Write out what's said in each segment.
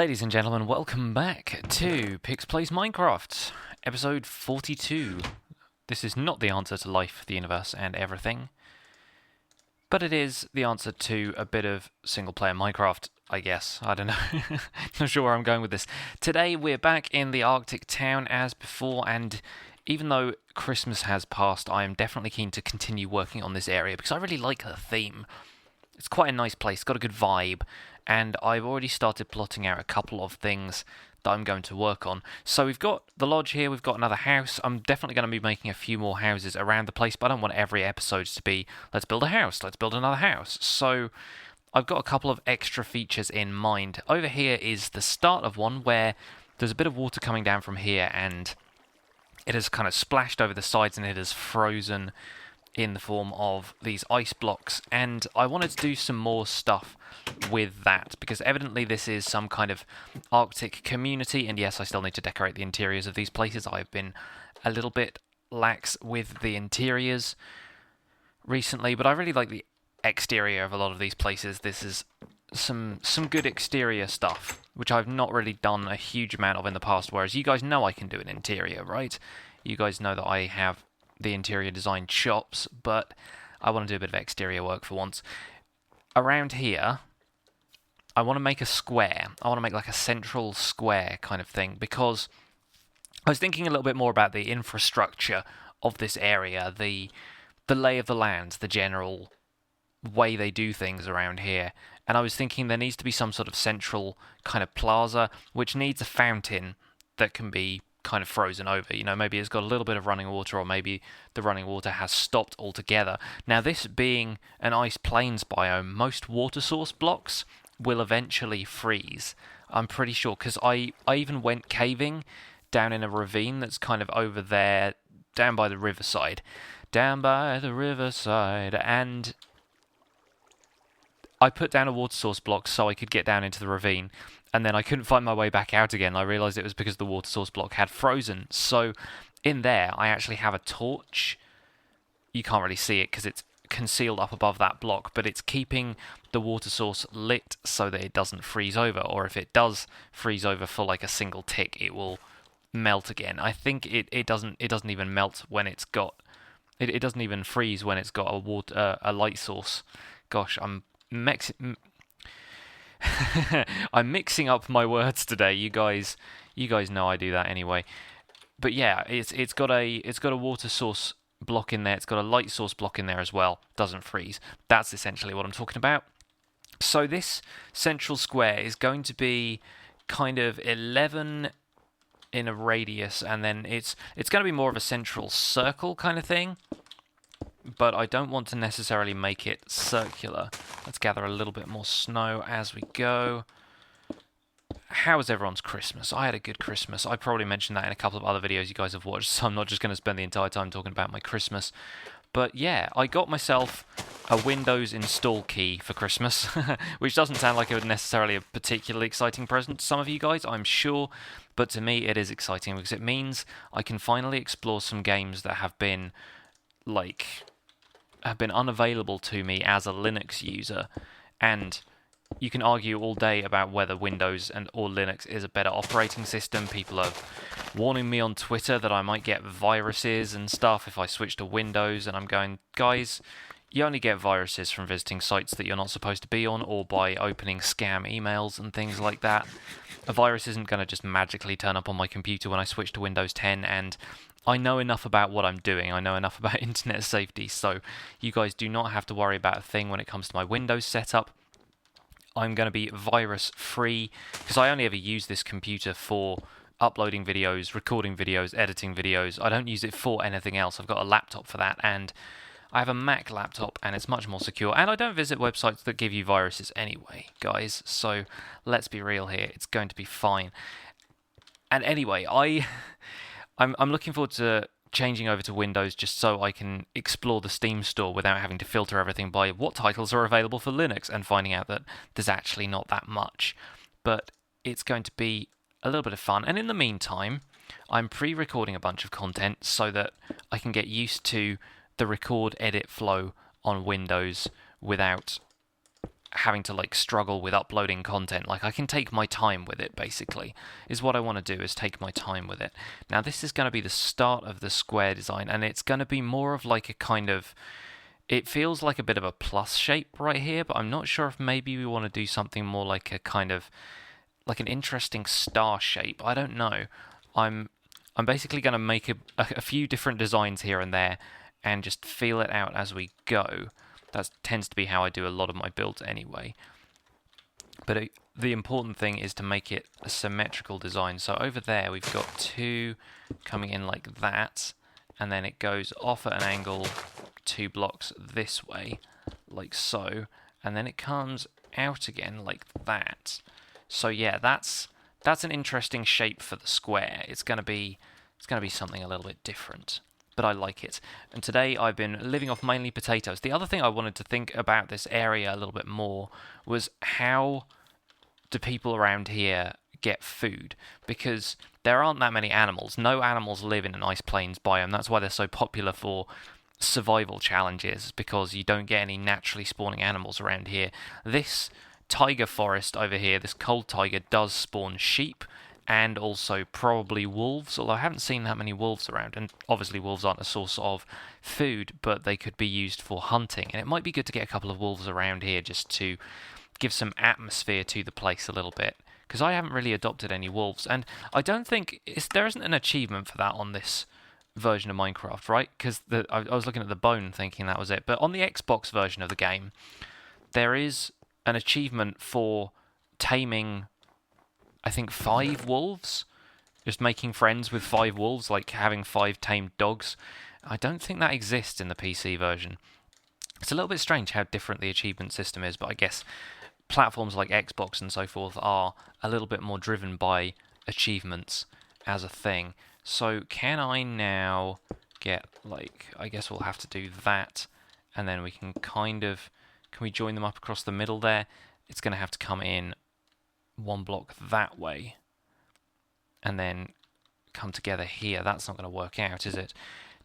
Ladies and gentlemen, welcome back to Pix Plays Minecraft, episode 42. This is not the answer to life, the universe, and everything, but it is the answer to a bit of single-player Minecraft, I guess. I don't know. Not sure where I'm going with this. Today, we're back in the Arctic town as before, and even though Christmas has passed, I am definitely keen to continue working on this area, because I really like the theme. It's quite a nice place, got a good vibe, and I've already started plotting out a couple of things that I'm going to work on. So we've got the lodge here, we've got another house. I'm definitely going to be making a few more houses around the place, but I don't want every episode to be, let's build a house, let's build another house. So I've got a couple of extra features in mind. Over here is the start of one where there's a bit of water coming down from here, and it has kind of splashed over the sides and it has frozen in the form of these ice blocks, and I wanted to do some more stuff with that, because evidently this is some kind of Arctic community, and yes, I still need to decorate the interiors of these places. I've been a little bit lax with the interiors recently, but I really like the exterior of a lot of these places. This is some good exterior stuff, which I've not really done a huge amount of in the past, whereas you guys know I can do an interior, right? You guys know that I have the interior design chops, but I want to do a bit of exterior work for once. Around here, I want to make a square. I want to make like a central square kind of thing, because I was thinking a little bit more about the infrastructure of this area, the lay of the land, the general way they do things around here. And I was thinking there needs to be some sort of central kind of plaza, which needs a fountain that can be kind of frozen over. You know, maybe it's got a little bit of running water, or maybe the running water has stopped altogether. Now, this being an ice plains biome, most water source blocks will eventually freeze. I'm pretty sure, because I even went caving down in a ravine that's kind of over there, down by the riverside. Down by the riverside, and I put down a water source block so I could get down into the ravine, and then I couldn't find my way back out again. I realised it was because the water source block had frozen. So in there, I actually have a torch. You can't really see it because it's concealed up above that block, but it's keeping the water source lit so that it doesn't freeze over, or if it does freeze over for like a single tick, it will melt again. I think it doesn't even melt when it's got... It doesn't even freeze when it's got a light source. Gosh, I'm mixing up my words today. You guys know I do that anyway. But yeah, it's got a water source block in there. It's got a light source block in there as well. Doesn't freeze. That's essentially what I'm talking about. So this central square is going to be kind of 11 in a radius, and then it's going to be more of a central circle kind of thing. But I don't want to necessarily make it circular. Let's gather a little bit more snow as we go. How was everyone's Christmas? I had a good Christmas. I probably mentioned that in a couple of other videos you guys have watched, so I'm not just going to spend the entire time talking about my Christmas. But yeah, I got myself a Windows install key for Christmas, which doesn't sound like it was necessarily a particularly exciting present to some of you guys, I'm sure, but to me it is exciting because it means I can finally explore some games that have been unavailable to me as a Linux user. And you can argue all day about whether Windows or Linux is a better operating system. People are warning me on Twitter that I might get viruses and stuff if I switch to Windows, and I'm going, guys, you only get viruses from visiting sites that you're not supposed to be on, or by opening scam emails and things like that. A virus isn't going to just magically turn up on my computer when I switch to Windows 10, and I know enough about what I'm doing. I know enough about internet safety, so you guys do not have to worry about a thing when it comes to my Windows setup. I'm going to be virus-free, because I only ever use this computer for uploading videos, recording videos, editing videos. I don't use it for anything else. I've got a laptop for that, and I have a Mac laptop, and it's much more secure. And I don't visit websites that give you viruses anyway, guys, so let's be real here. It's going to be fine. And anyway, I'm looking forward to changing over to Windows just so I can explore the Steam store without having to filter everything by what titles are available for Linux and finding out that there's actually not that much. But it's going to be a little bit of fun. And in the meantime, I'm pre-recording a bunch of content so that I can get used to the record edit flow on Windows without having to like struggle with uploading content. Like I can take my time with it, basically, is what I want to do, is take my time with it. Now this is going to be the start of the square design, and it's going to be more of like a kind of, it feels like a bit of a plus shape right here, but I'm not sure if maybe we want to do something more like a kind of like an interesting star shape. I don't know. I'm basically going to make a few different designs here and there and just feel it out as we go. That tends to be how I do a lot of my builds anyway. But the important thing is to make it a symmetrical design. So over there we've got two coming in like that, and then it goes off at an angle 2 blocks this way, like so, and then it comes out again like that. So yeah, that's an interesting shape for the square. It's gonna be something a little bit different, but I like it. And today I've been living off mainly potatoes. The other thing I wanted to think about this area a little bit more was, how do people around here get food? Because there aren't that many animals. No animals live in an ice plains biome. That's why they're so popular for survival challenges, because you don't get any naturally spawning animals around here. This tiger forest over here, this cold tiger, does spawn sheep and also probably wolves, although I haven't seen that many wolves around, and obviously wolves aren't a source of food, but they could be used for hunting, and it might be good to get a couple of wolves around here just to give some atmosphere to the place a little bit, because I haven't really adopted any wolves, and I don't think there isn't an achievement for that on this version of Minecraft, right? Because I was looking at the bone thinking that was it, but on the Xbox version of the game there is an achievement for taming, I think, 5 wolves, just making friends with 5 wolves, like having 5 tamed dogs. I don't think that exists in the PC version. It's a little bit strange how different the achievement system is, but I guess platforms like Xbox and so forth are a little bit more driven by achievements as a thing. So can I now get, like, I guess we'll have to do that, and then we can kind of, can we join them up across the middle there? It's going to have to come in 1 block that way and then come together here. That's not going to work out, is it?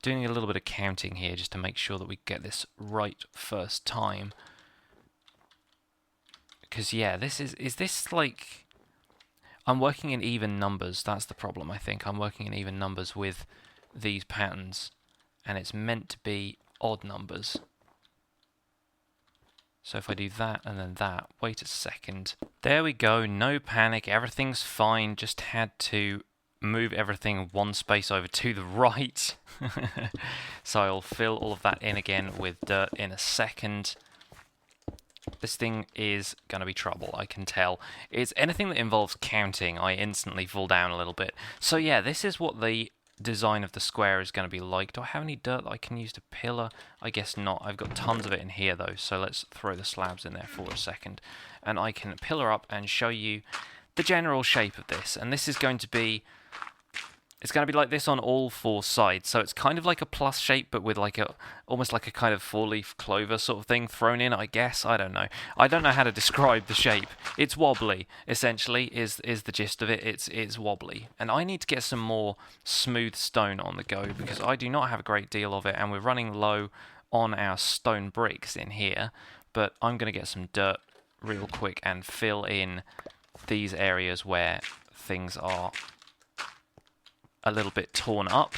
Doing a little bit of counting here just to make sure that we get this right first time. Because yeah, this is this like, I'm working in even numbers. That's the problem, I think. I'm working in even numbers with these patterns, and it's meant to be odd numbers. So if I do that and then that, wait a second. There we go, no panic, everything's fine. Just had to move everything 1 space over to the right. So I'll fill all of that in again with dirt in a second. This thing is going to be trouble, I can tell. It's anything that involves counting, I instantly fall down a little bit. So yeah, this is what the design of the square is going to be like. Do I have any dirt that I can use to pillar? I guess not. I've got tons of it in here though, so let's throw the slabs in there for a second. And I can pillar up and show you the general shape of this. And this is going to be, it's going to be like this on all 4 sides. So it's kind of like a plus shape, but with like a, almost like a kind of 4-leaf clover sort of thing thrown in, I guess. I don't know. I don't know how to describe the shape. It's wobbly, essentially, is the gist of it. It's wobbly. And I need to get some more smooth stone on the go, because I do not have a great deal of it, and we're running low on our stone bricks in here. But I'm going to get some dirt real quick and fill in these areas where things are a little bit torn up,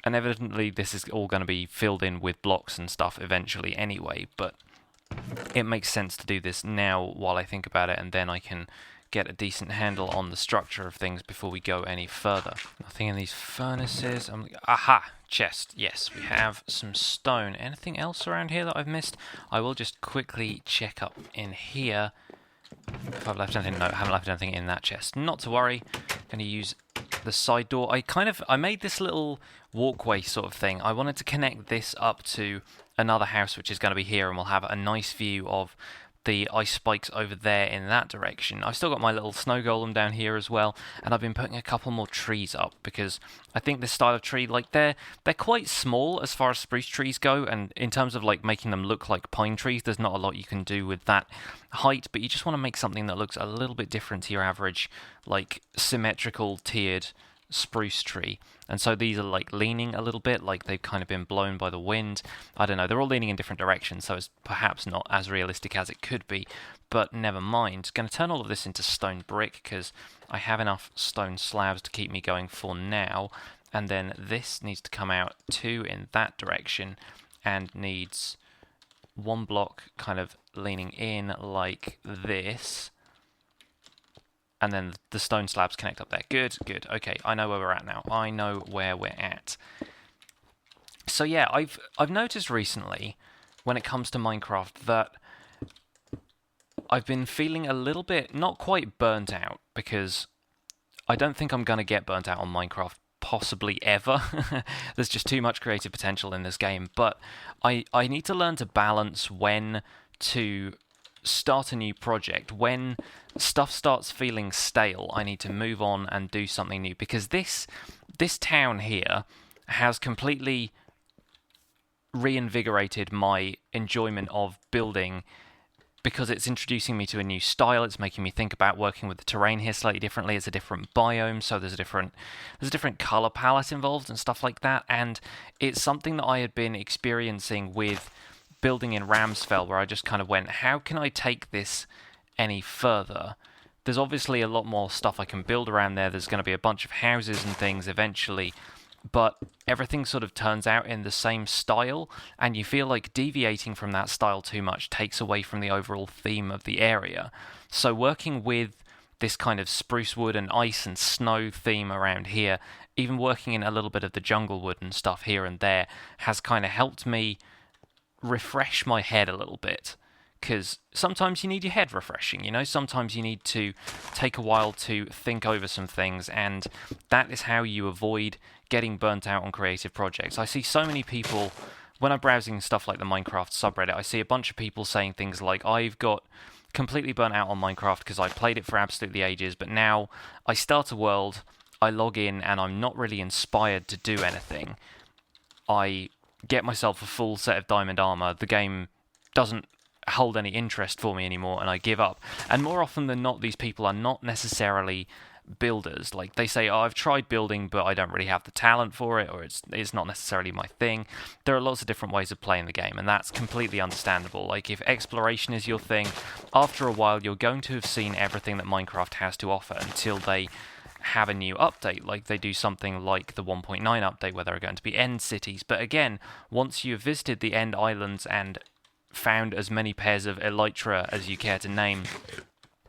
and evidently this is all going to be filled in with blocks and stuff eventually anyway, but it makes sense to do this now while I think about it, and then I can get a decent handle on the structure of things before we go any further. Nothing in these furnaces. Aha! Chest. Yes, we have some stone. Anything else around here that I've missed? I will just quickly check up in here. If I've left anything, no, I haven't left anything in that chest. Not to worry. Going to use the side door. I made this little walkway sort of thing. I wanted to connect this up to another house which is going to be here, and we'll have a nice view of the ice spikes over there in that direction. I've still got my little snow golem down here as well, and I've been putting a couple more trees up because I think this style of tree, like they're quite small as far as spruce trees go, and in terms of like making them look like pine trees, there's not a lot you can do with that height, but you just want to make something that looks a little bit different to your average like symmetrical tiered spruce tree, and so these are like leaning a little bit, like they've kind of been blown by the wind. I don't know, they're all leaning in different directions, so it's perhaps not as realistic as it could be, but never mind. Going to turn all of this into stone brick because I have enough stone slabs to keep me going for now, and then this needs to come out 2 in that direction and needs 1 block kind of leaning in like this, and then the stone slabs connect up there. Good. Okay, I know where we're at now. I know where we're at. So yeah, I've noticed recently, when it comes to Minecraft, that I've been feeling a little bit, not quite burnt out, because I don't think I'm going to get burnt out on Minecraft possibly ever. There's just too much creative potential in this game, but I need to learn to balance when to start a new project. When stuff starts feeling stale, I need to move on and do something new, because this town here has completely reinvigorated my enjoyment of building, because it's introducing me to a new style. It's making me think about working with the terrain here slightly differently. It's a different biome, so there's a different color palette involved and stuff like that, and it's something that I had been experiencing with building in Ramsfell, where I just kind of went, how can I take this any further? There's obviously a lot more stuff I can build around there. There's going to be a bunch of houses and things eventually, but everything sort of turns out in the same style, and you feel like deviating from that style too much takes away from the overall theme of the area. So working with this kind of spruce wood and ice and snow theme around here, even working in a little bit of the jungle wood and stuff here and there, has kind of helped me refresh my head a little bit, because sometimes you need your head refreshing, you know? Sometimes you need to take a while to think over some things, and that is how you avoid getting burnt out on creative projects. I see so many people, when I'm browsing stuff like the Minecraft subreddit, I see a bunch of people saying things like, I've got completely burnt out on Minecraft because I played it for absolutely ages, but now I start a world, I log in, and I'm not really inspired to do anything. I get myself a full set of diamond armor, the game doesn't hold any interest for me anymore, and I give up. And more often than not, these people are not necessarily builders. Like, they say, oh, I've tried building, but I don't really have the talent for it, or it's not necessarily my thing. There are lots of different ways of playing the game, and that's completely understandable. Like, if exploration is your thing, after a while you're going to have seen everything that Minecraft has to offer until they have a new update, like they do something like the 1.9 update where there are going to be end cities. But again, once you've visited the end islands and found as many pairs of elytra as you care to name,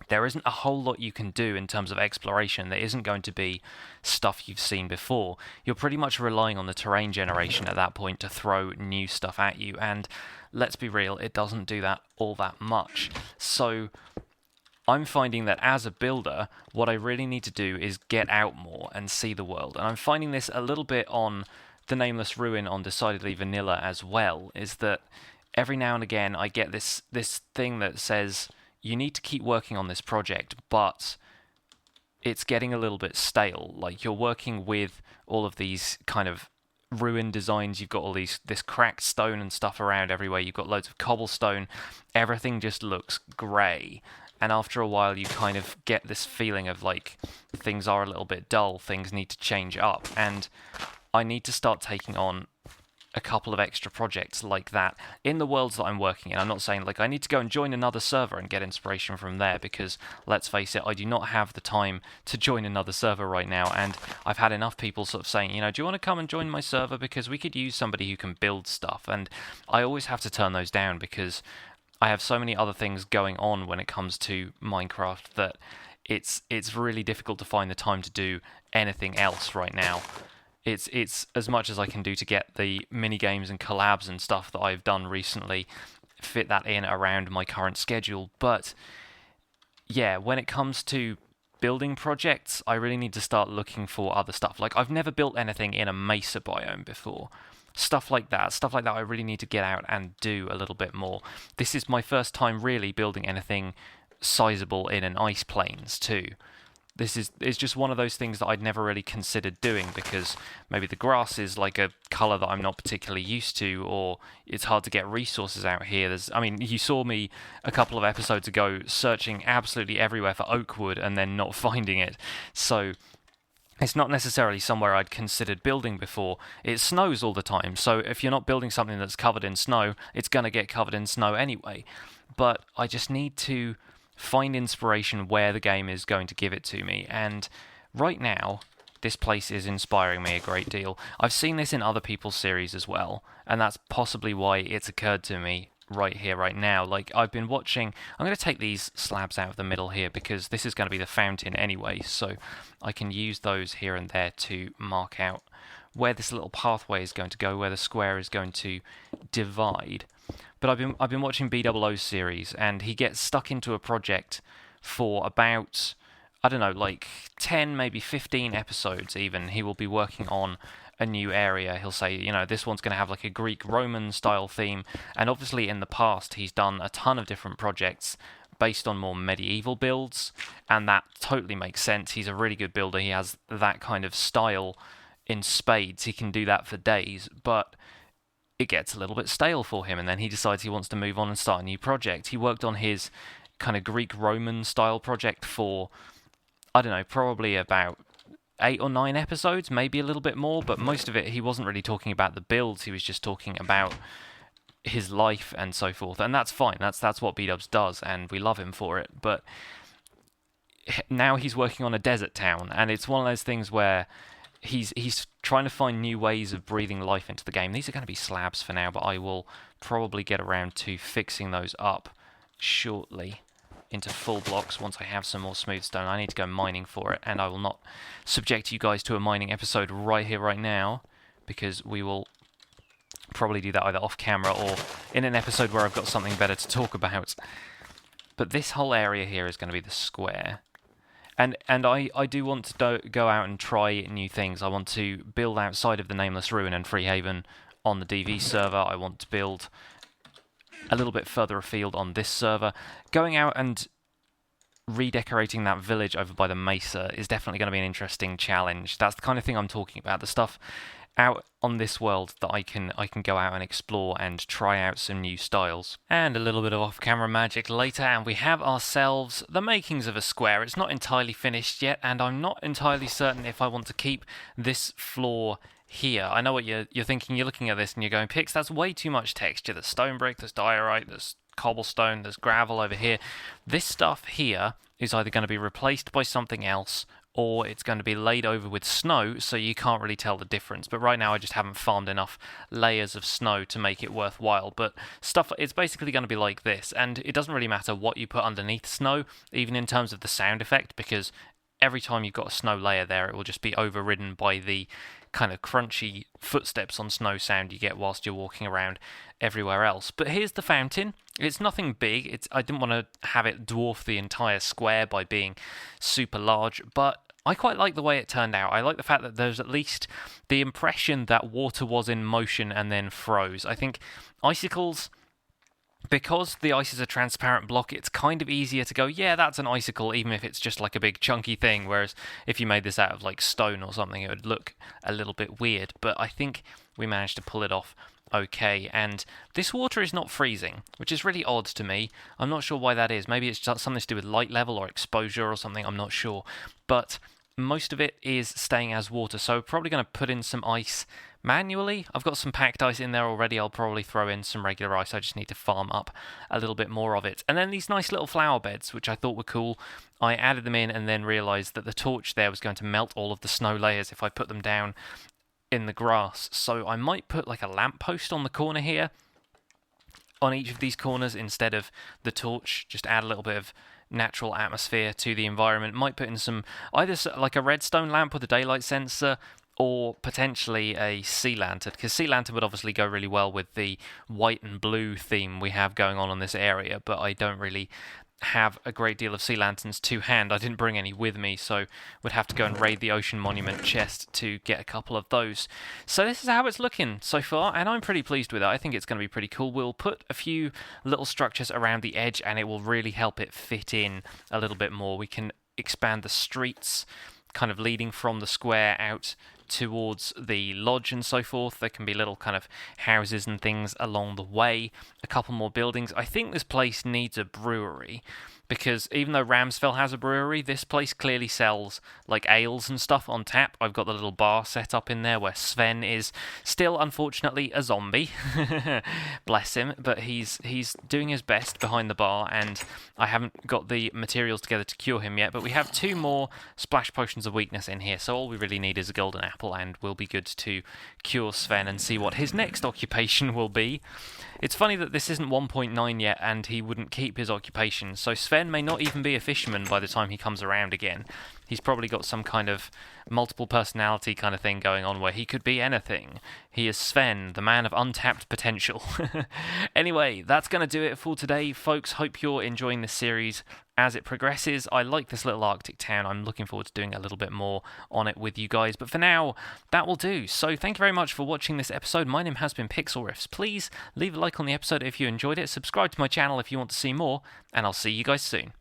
there isn't a whole lot you can do in terms of exploration. There isn't going to be stuff you've seen before. You're pretty much relying on the terrain generation at that point to throw new stuff at you, and let's be real, it doesn't do that all that much. So I'm finding that as a builder, what I really need to do is get out more and see the world. And I'm finding this a little bit on the Nameless Ruin on Decidedly Vanilla as well, is that every now and again I get this thing that says, you need to keep working on this project, but it's getting a little bit stale. Like, you're working with all of these kind of ruined designs, you've got all this cracked stone and stuff around everywhere, you've got loads of cobblestone, everything just looks grey. And after a while, you kind of get this feeling of like, things are a little bit dull, things need to change up. And I need to start taking on a couple of extra projects like that in the worlds that I'm working in. I'm not saying like I need to go and join another server and get inspiration from there, because let's face it, I do not have the time to join another server right now. And I've had enough people sort of saying, you know, do you want to come and join my server, because we could use somebody who can build stuff. And I always have to turn those down, because I have so many other things going on when it comes to Minecraft that it's really difficult to find the time to do anything else right now. It's as much as I can do to get the mini games and collabs and stuff that I've done recently, fit that in around my current schedule. But yeah, when it comes to building projects, I really need to start looking for other stuff. Like, I've never built anything in a mesa biome before. Stuff like that I really need to get out and do a little bit more. This is my first time really building anything sizable in an ice plains too. This is just one of those things that I'd never really considered doing, because maybe the grass is like a colour that I'm not particularly used to, or it's hard to get resources out here. You saw me a couple of episodes ago searching absolutely everywhere for oak wood and then not finding it. So It's not necessarily somewhere I'd considered building before. It snows all the time, so if you're not building something that's covered in snow, it's going to get covered in snow anyway. But I just need to find inspiration where the game is going to give it to me, and right now, this place is inspiring me a great deal. I've seen this in other people's series as well, and that's possibly why it's occurred to me right here, right now. Like, I've been watching... I'm going to take these slabs out of the middle here, because this is going to be the fountain anyway, so I can use those here and there to mark out where this little pathway is going to go, where the square is going to divide. But I've been watching B00's series, and he gets stuck into a project for about, I don't know, like 10, maybe 15 episodes even. He will be working on a new area. He'll say, you know, this one's going to have like a Greek-Roman style theme, and obviously in the past he's done a ton of different projects based on more medieval builds, and that totally makes sense. He's a really good builder. He has that kind of style in spades. He can do that for days, but it gets a little bit stale for him, and then he decides he wants to move on and start a new project. He worked on his kind of Greek-Roman style project for, I don't know, probably about 8 or 9 episodes, maybe a little bit more, but most of it he wasn't really talking about the builds, he was just talking about his life and so forth, and that's fine. That's what B-Dubs does, and we love him for it. But now he's working on a desert town, and it's one of those things where he's trying to find new ways of breathing life into the game. These are going to be slabs for now, but I will probably get around to fixing those up shortly into full blocks once I have some more smooth stone. I need to go mining for it, and I will not subject you guys to a mining episode right here, right now, because we will probably do that either off camera or in an episode where I've got something better to talk about. But this whole area here is going to be the square. And I do want to go out and try new things. I want to build outside of the Nameless Ruin and Freehaven on the DV server. I want to build a little bit further afield on this server. Going out and redecorating that village over by the Mesa is definitely going to be an interesting challenge. That's the kind of thing I'm talking about. The stuff out on this world that I can go out and explore and try out some new styles. And a little bit of off-camera magic later, and we have ourselves the makings of a square. It's not entirely finished yet, and I'm not entirely certain if I want to keep this floor here. I know what you're thinking. You're looking at this and you're going, Pix, that's way too much texture. There's stone brick, there's diorite, there's cobblestone, there's gravel over here. This stuff here is either going to be replaced by something else, or it's going to be laid over with snow, so you can't really tell the difference. But right now I just haven't farmed enough layers of snow to make it worthwhile. But stuff, it's basically going to be like this, and it doesn't really matter what you put underneath snow, even in terms of the sound effect, because every time you've got a snow layer there, it will just be overridden by the kind of crunchy footsteps on snow sound you get whilst you're walking around everywhere else. But here's the fountain. It's nothing big. I didn't want to have it dwarf the entire square by being super large, but I quite like the way it turned out. I like the fact that there's at least the impression that water was in motion and then froze. I think icicles, because the ice is a transparent block, it's kind of easier to go, yeah, that's an icicle, even if it's just like a big chunky thing, whereas if you made this out of like stone or something, it would look a little bit weird. But I think we managed to pull it off okay, and this water is not freezing, which is really odd to me. I'm not sure why that is. Maybe it's just something to do with light level or exposure or something, I'm not sure. But most of it is staying as water, so probably going to put in some ice manually. I've got some packed ice in there already. I'll probably throw in some regular ice. I just need to farm up a little bit more of it. And then these nice little flower beds, which I thought were cool. I added them in and then realised that the torch there was going to melt all of the snow layers if I put them down in the grass. So I might put like a lamppost on the corner here, on each of these corners, instead of the torch. Just add a little bit of natural atmosphere to the environment. Might put in some, either like a redstone lamp with a daylight sensor, or potentially a sea lantern, because sea lantern would obviously go really well with the white and blue theme we have going on in this area, but I don't really have a great deal of sea lanterns to hand. I didn't bring any with me, so would have to go and raid the Ocean Monument chest to get a couple of those. So this is how it's looking so far, and I'm pretty pleased with it. I think it's going to be pretty cool. We'll put a few little structures around the edge, and it will really help it fit in a little bit more. We can expand the streets kind of leading from the square out towards the lodge and so forth. There can be little kind of houses and things along the way, a couple more buildings. I think this place needs a brewery, because even though Ramsfell has a brewery, this place clearly sells like ales and stuff on tap. I've got the little bar set up in there where Sven is still, unfortunately, a zombie. Bless him, but he's doing his best behind the bar, and I haven't got the materials together to cure him yet, but we have 2 more splash potions of weakness in here, so all we really need is a golden apple, and we'll be good to cure Sven and see what his next occupation will be. It's funny that this isn't 1.9 yet, and he wouldn't keep his occupation, so Sven may not even be a fisherman by the time he comes around again. He's probably got some kind of multiple personality kind of thing going on where he could be anything. He is Sven, the man of untapped potential. Anyway, that's going to do it for today, folks. Hope you're enjoying this series as it progresses. I like this little Arctic town. I'm looking forward to doing a little bit more on it with you guys. But for now, that will do. So thank you very much for watching this episode. My name has been Pixlriffs. Please leave a like on the episode if you enjoyed it. Subscribe to my channel if you want to see more. And I'll see you guys soon.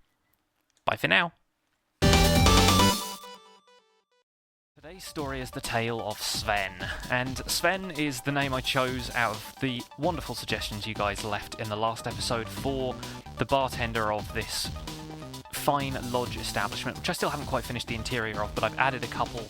Bye for now. Today's story is the tale of Sven, and Sven is the name I chose out of the wonderful suggestions you guys left in the last episode for the bartender of this fine lodge establishment, which I still haven't quite finished the interior of, but I've added a couple